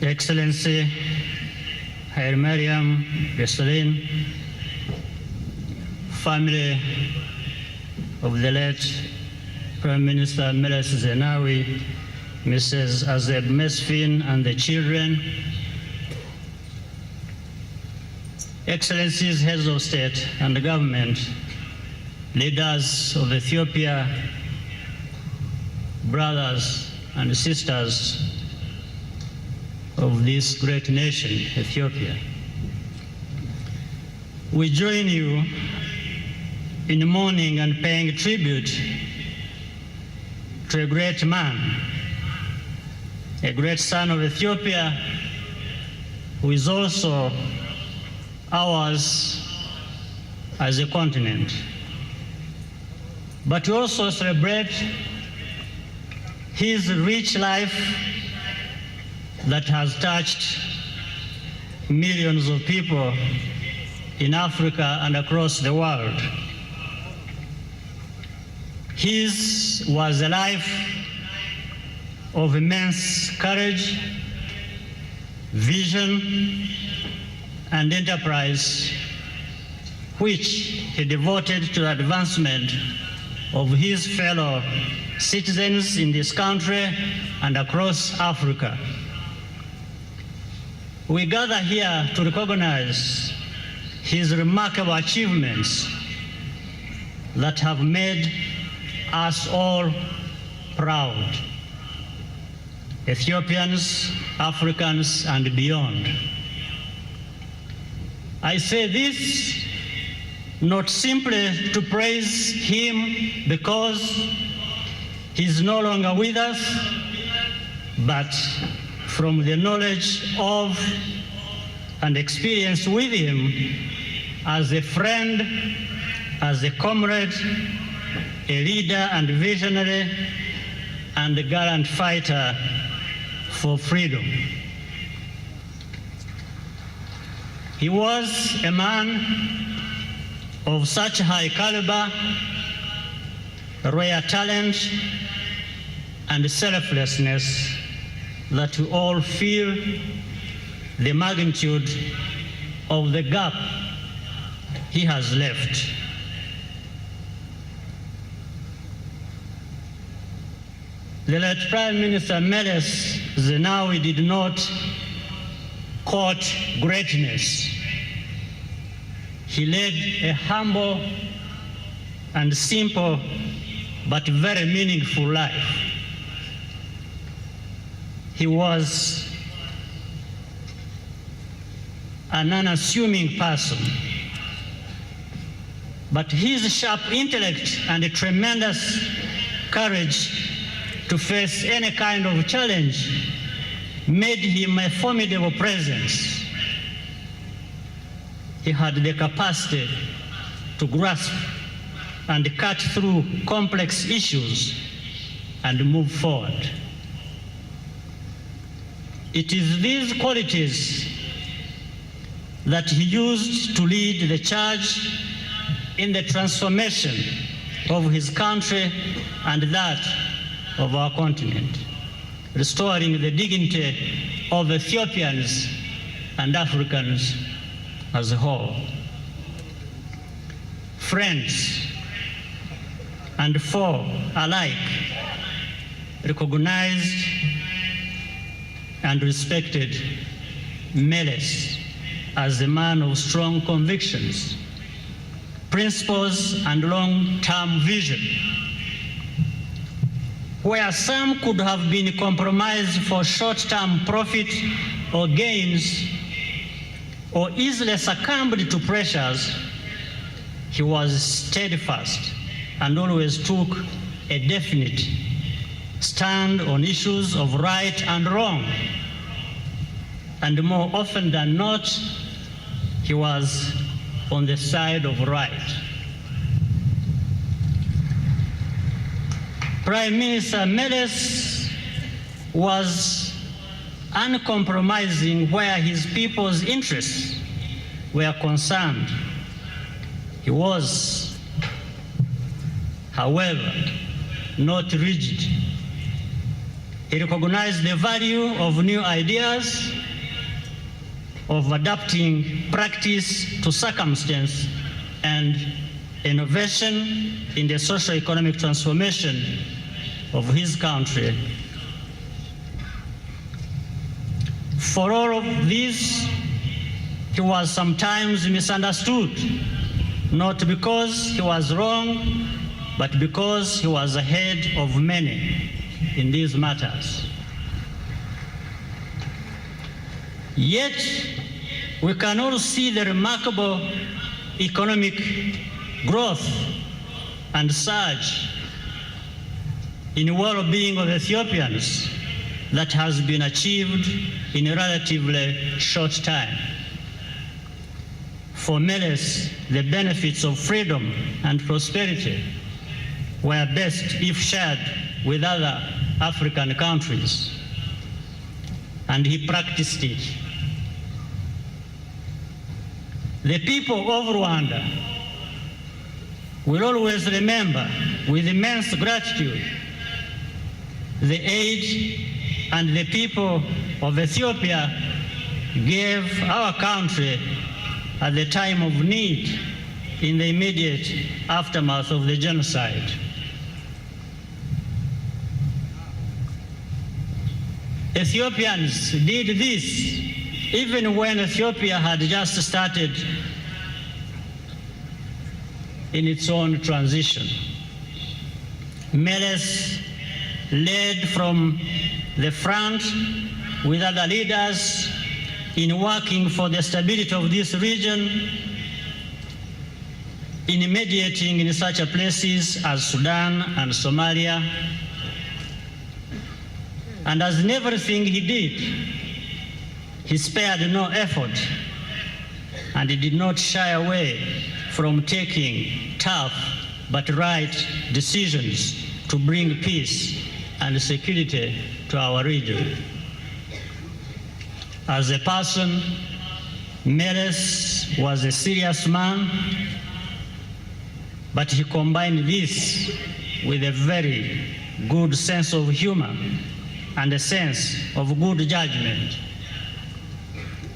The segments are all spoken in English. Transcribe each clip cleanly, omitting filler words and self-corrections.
Excellency Haile Mariam Desalegn, family of the late Prime Minister Meles Zenawi, Mrs. Azeb Mesfin and the children, Excellencies, heads of state and government, leaders of Ethiopia, brothers and sisters of this great nation, Ethiopia. We join you in mourning and paying tribute to a great man, a great son of Ethiopia, who is also ours as a continent. But we also celebrate his rich life that has touched millions of people in Africa and across the world. His was a life of immense courage, vision, and enterprise, which he devoted to the advancement of his fellow citizens in this country and across Africa. We gather here to recognize his remarkable achievements that have made us all proud, Ethiopians, Africans, and beyond. I say this not simply to praise him because he's no longer with us, but from the knowledge of and experience with him as a friend, as a comrade, a leader and visionary, and a gallant fighter for freedom. He was a man of such high caliber, rare talent, and selflessness that we all feel the magnitude of the gap he has left. The late Prime Minister Meles Zenawi did not court greatness. He led a humble and simple but very meaningful life. He was an unassuming person, but his sharp intellect and a tremendous courage to face any kind of challenge made him a formidable presence. He had the capacity to grasp and cut through complex issues and move forward. It is these qualities that he used to lead the charge in the transformation of his country and that of our continent, restoring the dignity of Ethiopians and Africans as a whole. Friends and foe alike recognized and respected Meles as a man of strong convictions, principles, and long-term vision. Where some could have been compromised for short-term profit or gains, or easily succumbed to pressures, he was steadfast and always took a definite stand on issues of right and wrong. And more often than not, he was on the side of right. Prime Minister Meles was uncompromising where his people's interests were concerned. He was, however, not rigid. He recognized the value of new ideas, of adapting practice to circumstance, and innovation in the socio-economic transformation of his country. For all of this, he was sometimes misunderstood, not because he was wrong, but because he was ahead of many in these matters. Yet, we can all see the remarkable economic growth and surge in well-being of Ethiopians that has been achieved in a relatively short time. For Meles, the benefits of freedom and prosperity were best if shared with other African countries, and he practiced it. The people of Rwanda will always remember with immense gratitude the aid and the people of Ethiopia gave our country at the time of need in the immediate aftermath of the genocide. Ethiopians did this even when Ethiopia had just started in its own transition. Meles led from the front with other leaders in working for the stability of this region, in mediating in such places as Sudan and Somalia. And as in everything he did, he spared no effort, and he did not shy away from taking tough but right decisions to bring peace and security to our region. As a person, Meles was a serious man, but he combined this with a very good sense of humor and a sense of good judgment.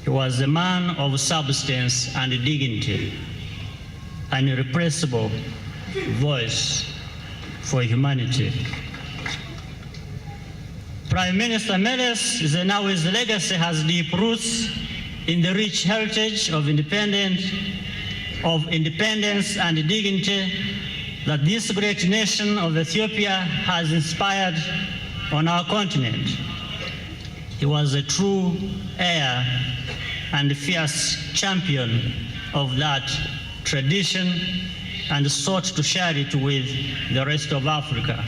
He was a man of substance and dignity, an irrepressible voice for humanity. Prime Minister Meles Zenawi's legacy has deep roots in the rich heritage of independence and dignity that this great nation of Ethiopia has inspired on our continent. He was a true heir and fierce champion of that tradition and sought to share it with the rest of Africa.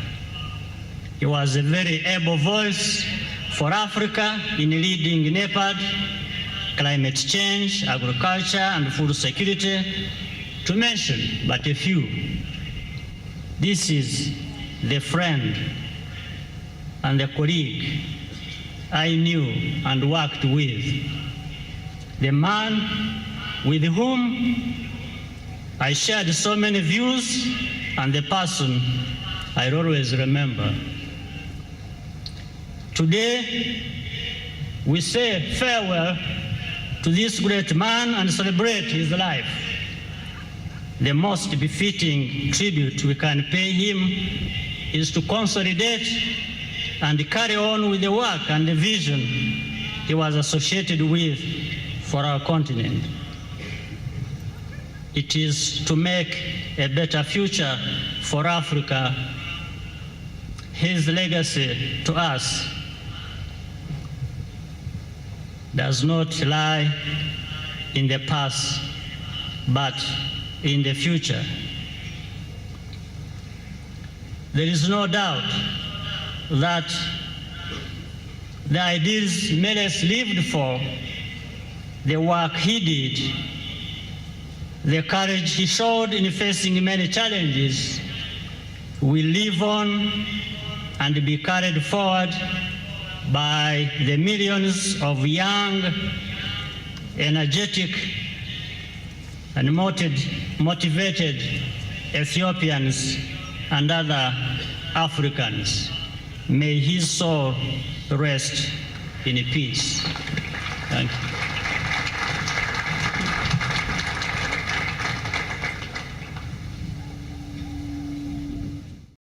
He was a very able voice for Africa in leading NEPAD, climate change, agriculture, and food security, to mention but a few. This is the friend and the colleague I knew and worked with, the man with whom I shared so many views, and the person I always remember. Today, we say farewell to this great man and celebrate his life. The most befitting tribute we can pay him is to consolidate and carry on with the work and the vision he was associated with for our continent. It is to make a better future for Africa. His legacy to us does not lie in the past, but in the future. There is no doubt that the ideals Meles lived for, the work he did, the courage he showed in facing many challenges will live on and be carried forward by the millions of young, energetic, and motivated Ethiopians and other Africans. May his soul rest in peace. Thank you.